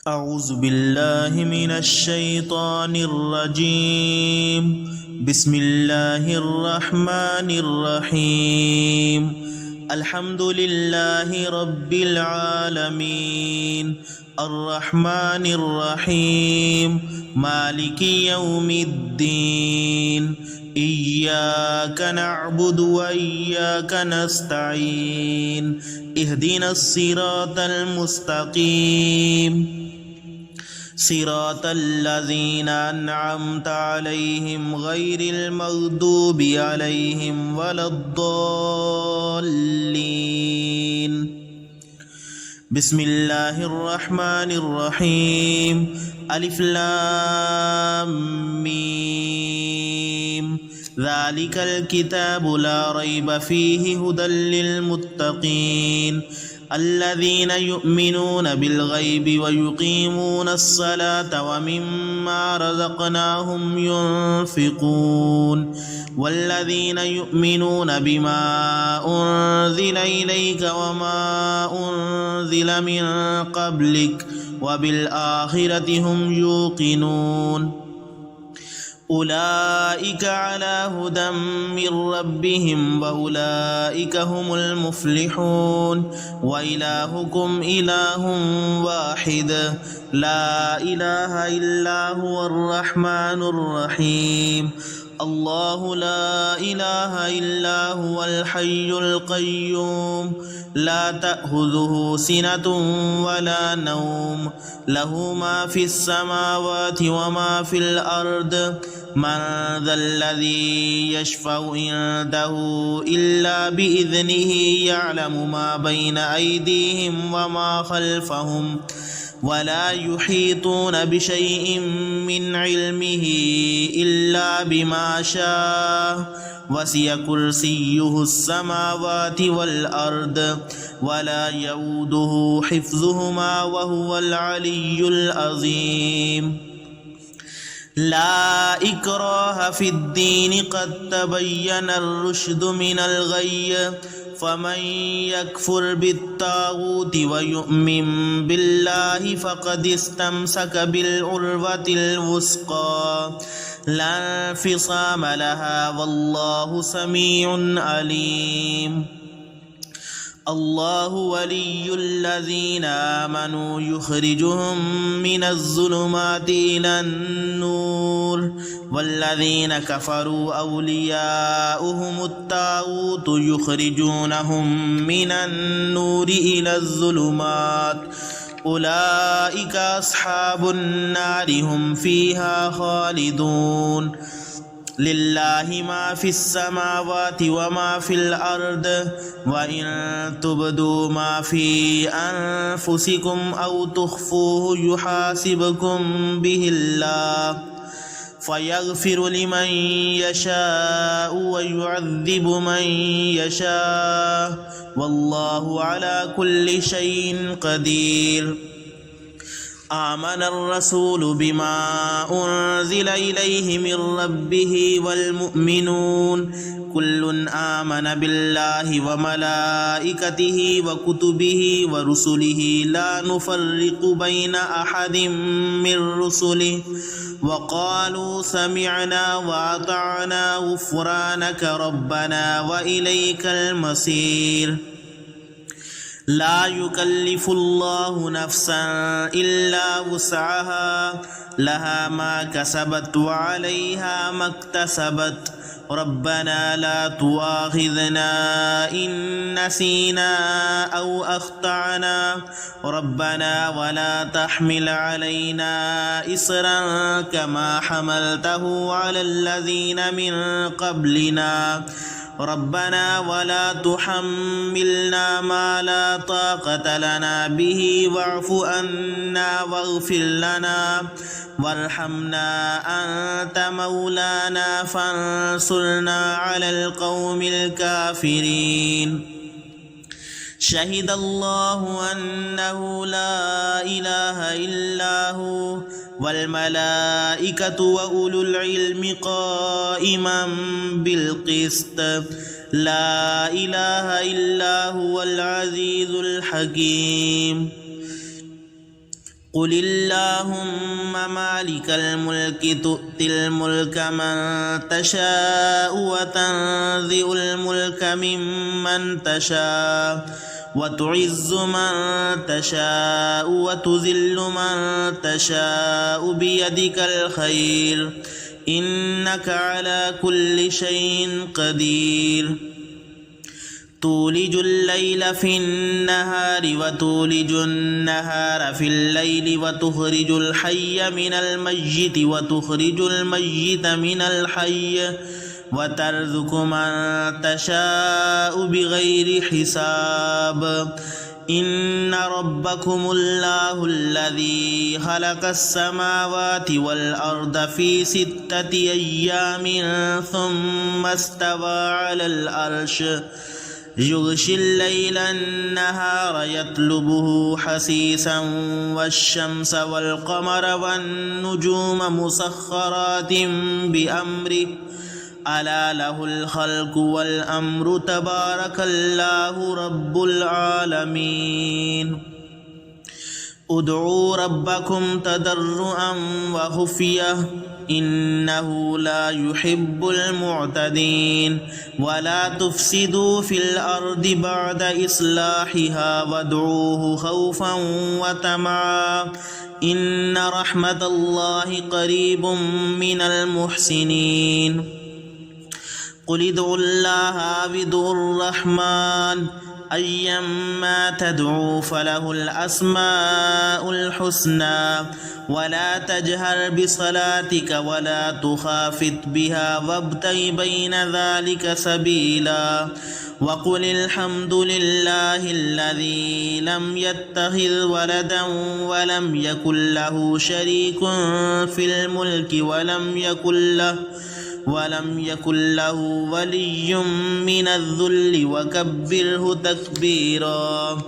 أعوذ بالله من الشيطان الرجيم بسم الله الرحمن الرحيم الحمد لله رب العالمين الرحمن الرحيم مالك يوم الدين إياك نعبد وإياك نستعين اهدنا الصراط المستقيم صراط الذين أنعمت عليهم غير المغضوب عليهم ولا الضالين بسم الله الرحمن الرحيم ألف لام ميم ذلك الكتاب لا ريب فيه هدى للمتقين الذين يؤمنون بالغيب ويقيمون الصلاة ومما رزقناهم ينفقون والذين يؤمنون بما أنزل إليك وما أنزل من قبلك وبالآخرة هم يوقنون أولئك على هدى من ربهم وأولئك هم المفلحون وإلهكم إله واحد لا إله إلا هو الرحمن الرحيم الله لا إله إلا هو الحي القيوم لا تأخذه سنة ولا نوم له ما في السماوات وما في الأرض من ذا الذي يشفع عنده إلا بإذنه يعلم ما بين أيديهم وما خلفهم ولا يحيطون بشيء من علمه إلا بما شاء وسع كرسيه السماوات والأرض ولا يؤوده حفظهما وهو العلي العظيم لا إكراه في الدين قد تبين الرشد من الغي فمن يكفر بالطاغوت ويؤمن بالله فقد استمسك بالعروة الوثقى لا انفصام لها والله سميع عليم الله ولي الذين آمنوا يخرجهم من الظلمات إلى النور والذين كفروا أولياؤهم الطاغوت يخرجونهم من النور إلى الظلمات أولئك أصحاب النار هم فيها خالدون لله ما في السماوات وما في الأرض وإن تبدوا ما في أنفسكم أو تخفوه يحاسبكم به الله فيغفر لمن يشاء ويعذب من يشاء والله على كل شيء قدير آمن الرسول بما أنزل إليه من ربه والمؤمنون كل آمن بالله وملائكته وكتبه ورسله لا نفرق بين أحد من رسله وقالوا سمعنا وأطعنا غفرانك ربنا وإليك المصير لا يكلف الله نفسا إلا وسعها لها ما كسبت وعليها ما اكتسبت ربنا لا تؤاخذنا إن نسينا أو أخطأنا ربنا ولا تحمل علينا إصرا كما حملته على الذين من قبلنا ربنا ولا تحملنا ما لا طاقة لنا به واعف عنا واغفر لنا وارحمنا أنت مولانا فانصرنا على القوم الكافرين شهد الله أنه لا إله إلا هو والملائكة وأولو العلم قائما بالقسط لا إله إلا هو العزيز الحكيم قل اللهم مالك الملك تؤتي الملك من تشاء وتنزع الملك ممن تشاء وتعز من تشاء وتذل من تشاء بيدك الخير إنك على كل شيء قدير تولج الليل في النهار وتولج النهار في الليل وتخرج الحي من الميت وتخرج الميت من الحي وترزق من تشاء بغير حساب إن ربكم الله الذي خلق السماوات والأرض في 6 أيام ثم استوى على العرش يغشي الليل النهار يطلبه حثيثا والشمس والقمر والنجوم مسخرات بأمره ألا له الخلق والأمر تبارك الله رب العالمين ادعوا ربكم تضرعا وخفية إنه لا يحب المعتدين ولا تفسدوا في الأرض بعد إصلاحها وادعوه خوفا وطمعا إن رحمة الله قريب من المحسنين قل ادعوا الله أو ادعوا الرحمن أيما تدعوا فله الأسماء الحسنى ولا تجهر بصلاتك ولا تخافت بها وابتغ بين ذلك سبيلا وقل الحمد لله الذي لم يتخذ ولدا ولم يكن له شريك في الملك ولم يكن له ولي من الذل وكبره تكبيرا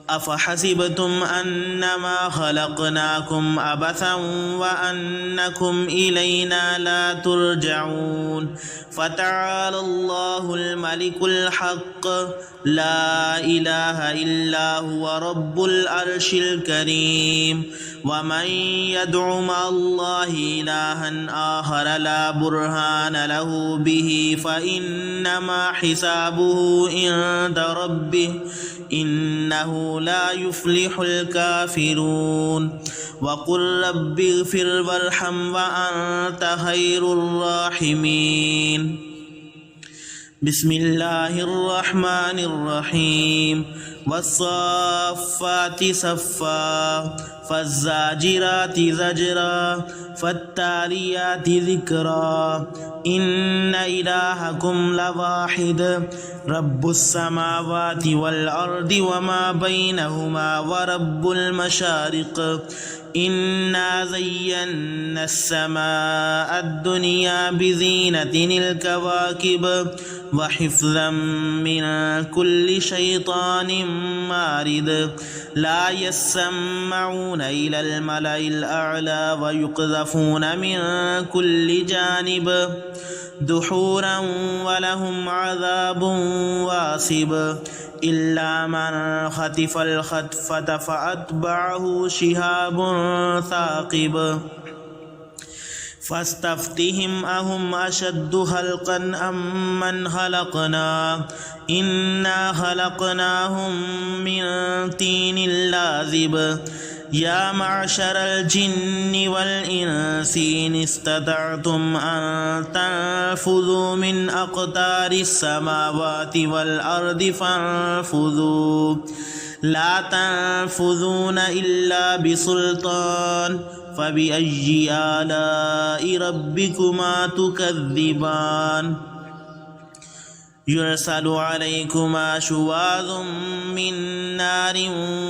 أفحسبتم أنما خلقناكم عبثا وأنكم إلينا لا ترجعون فتعالى الله الملك الحق لا إله إلا هو رب العرش الكريم ومن يدع مع الله إلها آخر لا برهان له به فإنما حسابه عند ربه إنه لا يفلح الكافرون وقل رب اغفر وارحم وأنت خير الراحمين بسم الله الرحمن الرحيم والصافات صفا فالزاجرات زجرا فالتاليات ذكرا إن إلهكم لواحد رب السماوات والأرض وما بينهما ورب المشارق إنا زينا السماء الدنيا بزينة الكواكب وحفظا من كل شيطان مارد لا يسمعون إلى الملأ الأعلى ويقذفون من كل جانب دحورا ولهم عذاب واصب إلا من خطف الخطفة فأتبعه شهاب ثاقب فاستفتهم أهم أشد خلقا أم من خلقنا إنا خلقناهم من طين لازب يا معشر الجن والإنس إن استطعتم أن تنفذوا من أقطار السماوات والأرض فانفذوا لا تنفذون إلا بسلطان فبأي آلاء ربكما تكذبان يرسل عليكما شواظ من نار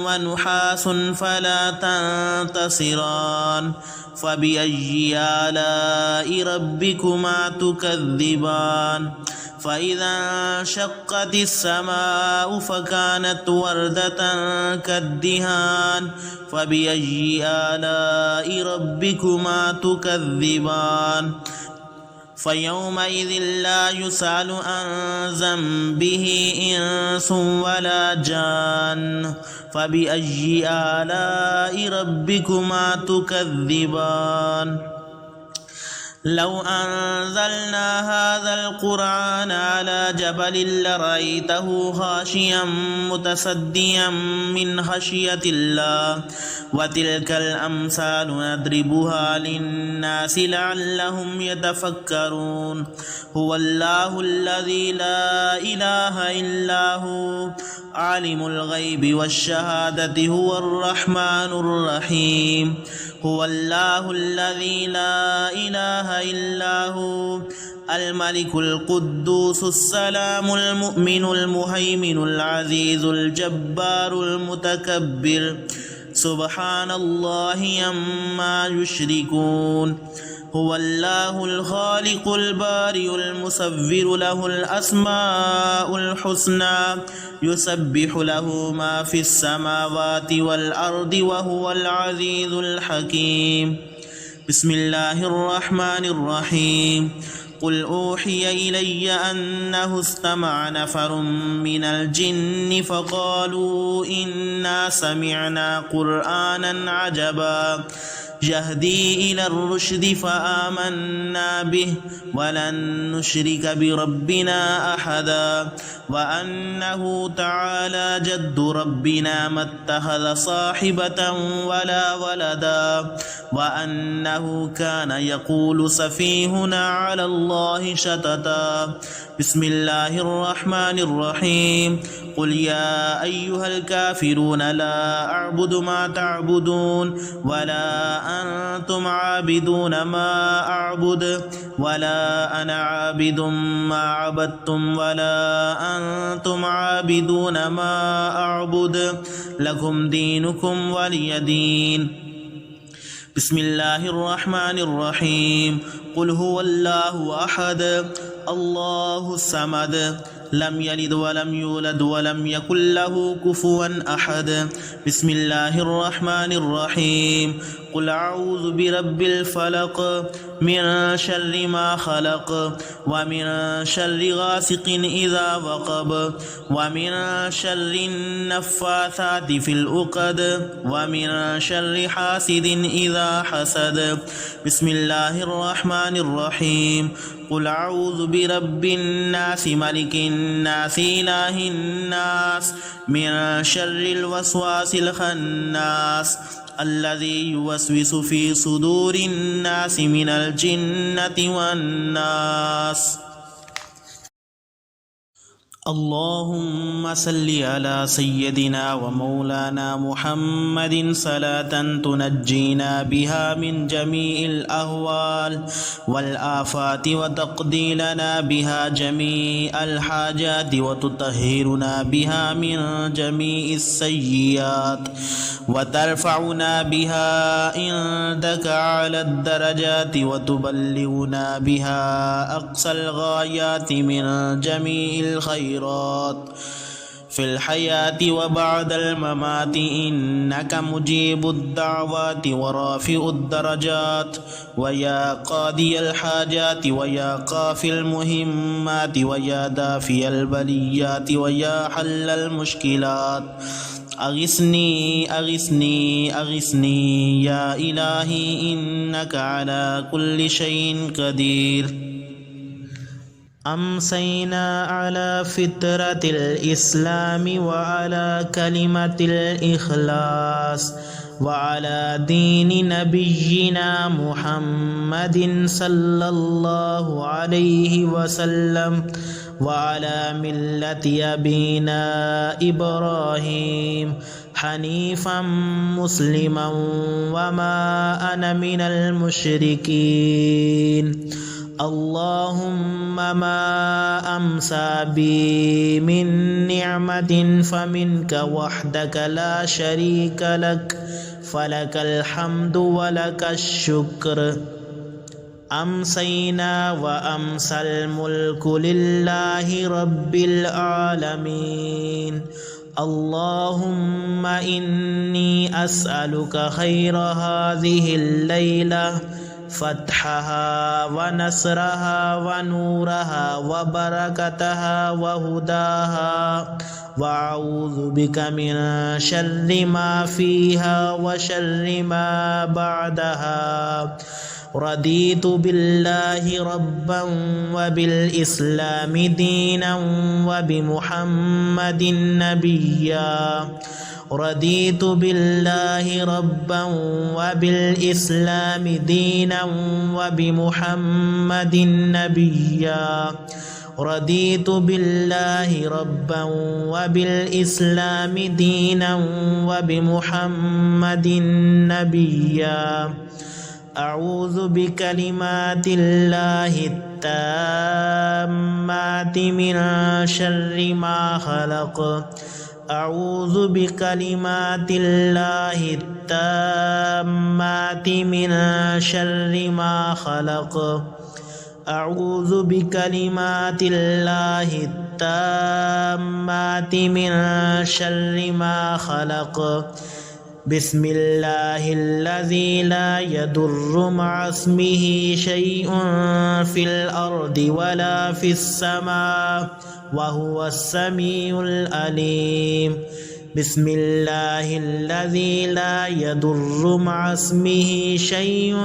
ونحاس فلا تنتصران فبأي آلاء ربكما تكذبان فإذا انشقت السماء فكانت وردة كالدهان فبأي آلاء ربكما تكذبان فيومئذ لا يسأل عن ذنبه إنس ولا جان فبأي آلاء ربكما تكذبان لو أنزلنا هذا القرآن على جبل لرأيته خاشعا متصدعا من خشية الله وتلك الأمثال نضربها للناس لعلهم يتفكرون هو الله الذي لا إله إلا هو عالم الغيب والشهادة هو الرحمن الرحيم هو الله الذي لا إله إلا هو الملك القدوس السلام المؤمن المهيمن العزيز الجبار المتكبر سبحان الله عما يشركون هو الله الخالق البارئ المصور له الأسماء الحسنى يسبح له ما في السماوات والأرض وهو العزيز الحكيم بسم الله الرحمن الرحيم قل أوحي إلي أنه استمع نفر من الجن فقالوا إنا سمعنا قرآنا عجبا يهدي إلى الرشد فآمنا به ولن نشرك بربنا أحدا وأنه تعالى جد ربنا ما اتخذ صاحبة ولا ولدا وأنه كان يقول سفيهنا على الله شططا بسم الله الرحمن الرحيم قل يا أيها الكافرون لا أعبد ما تعبدون ولا أنتم عابدون ما أعبد ولا أنا عابد ما عبدتم ولا أنتم عابدون ما أعبد لكم دينكم ولي دين بسم الله الرحمن الرحيم قل هو الله أحد الله الصمد لم يلد ولم يولد ولم يكن له كفوا أحد بسم الله الرحمن الرحيم قل أعوذ برب الفلق من شر ما خلق ومن شر غاسق إذا وقب ومن شر النفاثات في العقد ومن شر حاسد إذا حسد بسم الله الرحمن الرحيم قل أعوذ برب الناس ملك الناس إله الناس من شر الوسواس الخناس الذي يوسوس في صدور الناس من الجنة والناس اللهم صل على سيدنا ومولانا محمد صلاة تنجينا بها من جميع الأهوال والآفات وتقضي لنا بها جميع الحاجات وتطهرنا بها من جميع السيئات وترفعنا بها عندك على الدرجات وتبلغنا بها أقصى الغايات من جميع الخيرات في الحياة وبعد الممات إنك مجيب الدعوات ورافع الدرجات ويا قاضي الحاجات ويا قافي المهمات ويا دافي البليات ويا حل المشكلات أغثني أغثني أغثني يا إلهي إنك على كل شيء قدير أمسينا على فطرة الإسلام وعلى كلمة الإخلاص وعلى دين نبينا محمد صلى الله عليه وسلم وعلى ملة أبينا إبراهيم حنيفا مسلما وما أنا من المشركين اللهم ما أمسى بي من نعمة فمنك وحدك لا شريك لك فلك الحمد ولك الشكر أمسينا وأمسى الملك لله رب العالمين اللهم إني أسألك خير هذه الليلة فتحها ونصرها ونورها وبركتها وهداها، وأعوذ بك من شر ما فيها وشر ما بعدها. رضيت بالله ربا وبالإسلام دينا وبمحمد نبيا. رضيت بالله ربا وبالإسلام دينا وبمحمد نبيا. رضيت بالله ربا وبالإسلام دينا وبمحمد نبيا. أعوذ بكلمات الله التامات من شر ما خلق. أعوذ بكلمات الله التامات من شر ما خلق. أعوذ بكلمات الله التامات من شر ما خلق. بسم الله الذي لا يضر مع اسمه شيء في الأرض ولا في السماء وهو السميع العليم. بسم الله الذي لا يضر مع اسمه شيء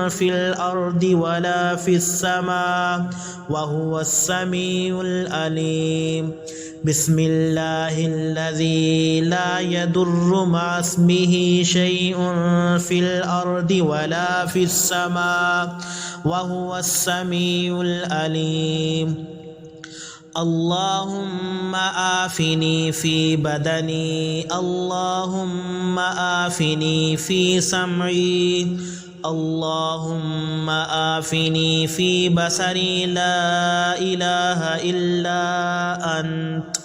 في الأرض ولا في السماء وهو السميع العليم. بسم الله الذي لا يضر مع اسمه شيء في الأرض ولا في السماء وهو السميع العليم. اللهم آفني في بدني، اللهم آفني في سمعي، اللهم آفني في بصري، لا إله إلا أنت.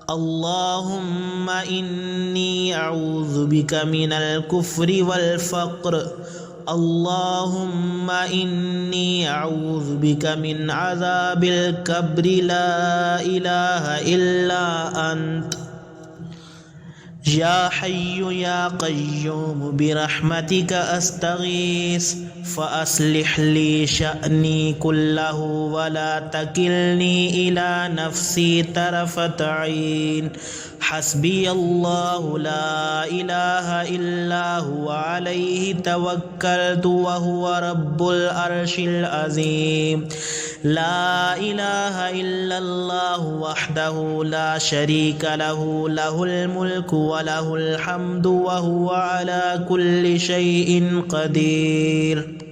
اللهم إني أعوذ بك من الكفر والفقر. اللهم إني أعوذ بك من عذاب القبر، لا إله إلا أنت. يا حي يا قيوم برحمتك أستغيث، فأصلح لي شأني كله ولا تكلني إلى نفسي طرفة عين. حسبي الله لا إله إلا هو عليه توكلت وهو رب العرش العظيم. لا إله إلا الله وحده لا شريك له، له الملك وله الحمد وهو على كل شيء قدير.